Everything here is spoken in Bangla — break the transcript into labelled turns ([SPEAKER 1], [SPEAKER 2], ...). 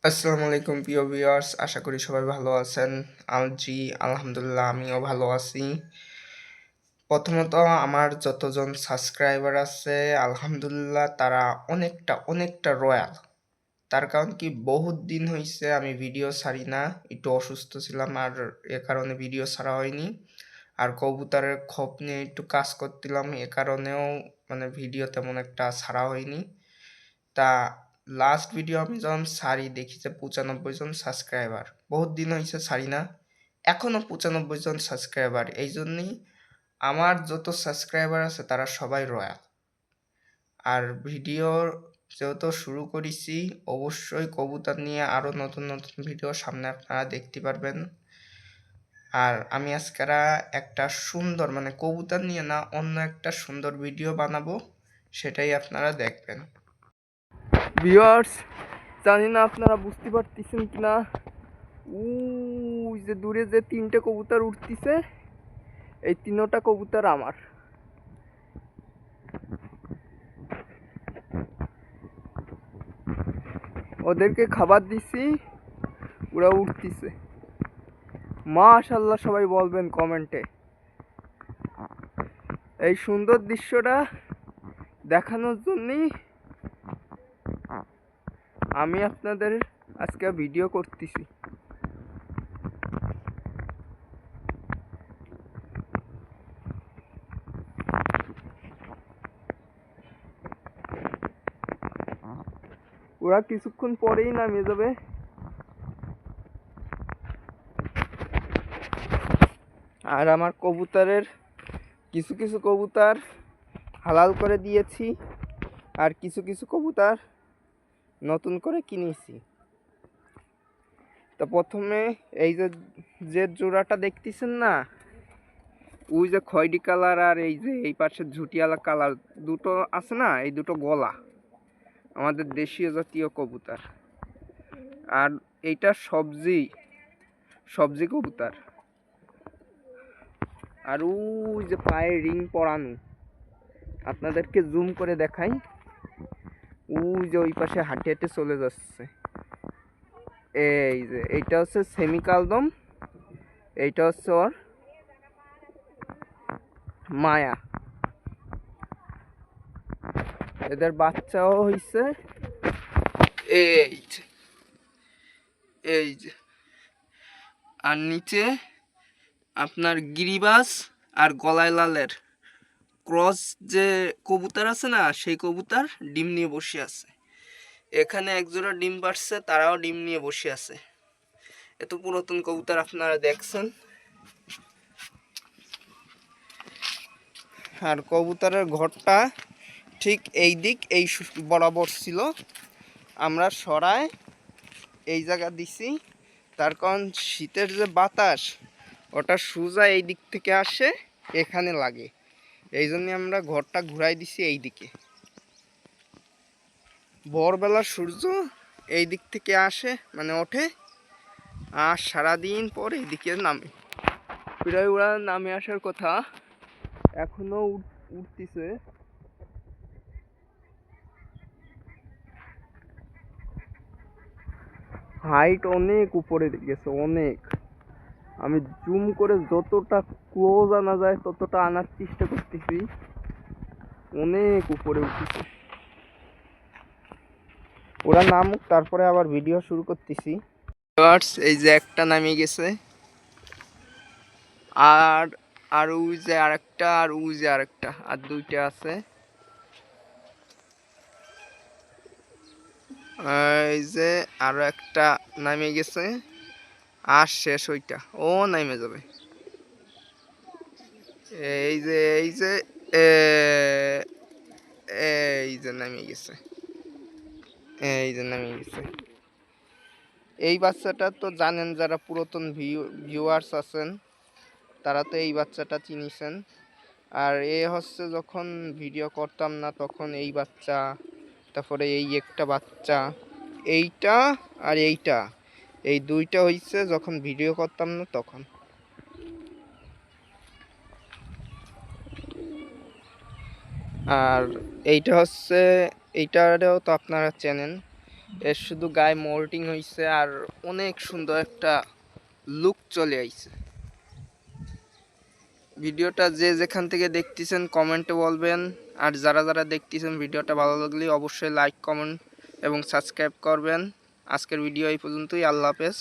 [SPEAKER 1] আসসালামু আলাইকুম প্রিয় ভিউয়ার্স, আশা করি সবাই ভালো আছেন। আলহামদুলিল্লাহ আমিও ভালো আছি। প্রথমত আমার যতজন সাবস্ক্রাইবার আছে আলহামদুলিল্লাহ তারা অনেকটা রয়্যাল। তার কারণ কি বহুত দিন হইছে আমি ভিডিও ছাড়ি না, একটু অসুস্থ ছিলাম আর এ কারণে ভিডিও ছাড়া হয়নি। আর কবুতরের খোপ নিয়ে একটু কাজ করছিলাম, এ কারণেও ভিডিও তেমন একটা ছাড়া হয়নি। তা লাস্ট ভিডিও আমি যখন ছাড়ি দেখি যে 95 জন সাবস্ক্রাইবার, বহুত দিন হয়েছে ছাড়ি না, এখনো 95 জন সাবস্ক্রাইবার। এই জন্যই আমার যত সাবস্ক্রাইবার আছে তারা সবাই রয়্যাল। আর ভিডিও যেহেতু শুরু করেছি, অবশ্যই কবুতর নিয়ে আরও নতুন নতুন ভিডিও সামনে আপনারা দেখতে পারবেন। আর আমি আজকেরা একটা সুন্দর কবুতর নিয়ে না, অন্য একটা সুন্দর ভিডিও বানাবো, সেটাই আপনারা দেখবেন। ভিউয়ার্স, জানি না আপনারা বুঝতে পারতেছেন কিনা, ওই যে দূরে যে তিনটে কবুতর উঠতেছে, এই তিনটা কবুতর আমার। ওদেরকে খাবার দিছি, ওরা উঠতেছে। মাশাআল্লাহ সবাই বলবেন কমেন্টে। এই সুন্দর দৃশ্যটা দেখানোর জন্যই আমি আপনাদের আজকে ভিডিও করতেছি। ওরা কিছুক্ষণ পরেই নামিয়ে যাবে। আর আমার কবুতরের কিছু কিছু কবুতর হালাল করে দিয়েছি, আর কিছু কিছু কবুতর নতুন করে কিনেছি। তো প্রথমে এই যে যে জোড়াটা দেখতেছেন না, ওই যে খয়েরি কালার আর এই যে এই পাশে ঝুটিয়ালা কালার দুটো আছে না, এই দুটো গলা আমাদের দেশীয় জাতীয় কবুতর। আর এইটা সবজি কবুতর। আর ওই যে পায়ে রিং পরানো, আপনাদেরকে জুম করে দেখাই। ওই যে ওই পাশে হাঁটে হাঁটে চলে যাচ্ছে, এই যে এইটা হচ্ছে সেমি কালদম, এইটা হচ্ছে ওর মায়া। এদের বাচ্চাও হইছে, এই যে এই যে। আর নিচে আপনার গিরিবাস আর গলায় লালের ক্রস যে কবুতর আছে না, সেই কবুতর ডিম নিয়ে বসে আছে। এখানে একজোড়া ডিম পাড়ছে, তারাও ডিম নিয়ে বসে আছে। এত পুরাতন কবুতর আপনারা দেখছেন। আর কবুতরের ঘরটা ঠিক এই দিক এই বরাবর ছিল, আমরা সরায় এই জায়গা দিছি। তার কারণ শীতের যে বাতাস, ওটা সোজা এই দিক থেকে আসে, এখানে লাগে। এই জন্য আমরা ঘরটা ঘুরাই দিছি এই দিকে। ভোরবেলা সূর্য এই দিক থেকে আসে, ওঠে, আর সারাদিন পর এইদিকে নামে। প্রায় ওরা নামে আসার কথা, এখনো উঠতেছে। হাইট অনেক উপরে গেছে, অনেক। আমি জুম করে যতটা ক্লোজ আনা যায় ততটা আনার চেষ্টা করতেছি, অনেক উপরে উঠেছে। ওরা নামুক, তারপরে আবার ভিডিও শুরু করতেছি। এই যে একটা নামিয়ে গেছে, আর আর ওই যে আরেকটা, আর ওই যে আরেকটা, আর দুইটা আছে। এই যে আরো একটা নামিয়ে গেছে, আর শেষ ওইটা, ও নামে যাবে। এই যে এই যে এই যে নামিয়ে গেছে, এই যে নামিয়ে গেছে। এই বাচ্চাটা তো জানেন, যারা পুরাতন ভিউয়ার্স আছেন তারা তো এই বাচ্চাটা চিনিছেন। আর এ হচ্ছে যখন ভিডিও করতাম না তখন এই বাচ্চা, তারপরে এই একটা বাচ্চা, এইটা আর এইটা, এই দুইটা হইছে যখন ভিডিও করতাম না তখন। আর এইটা হচ্ছে, এইটারও তো আপনারা চেনেন, এর শুধু গায়ে মোল্ডিং হয়েছে আর অনেক সুন্দর একটা লুক চলে আইছে। ভিডিওটা যে যেখান থেকে দেখতেছেন কমেন্টে বলবেন, আর যারা যারা দেখতেছেন ভিডিওটা ভালো লাগলে অবশ্যই লাইক কমেন্ট এবং সাবস্ক্রাইব করবেন। আজকের ভিডিও এই পর্যন্তই। আল্লাহ হাফেজ।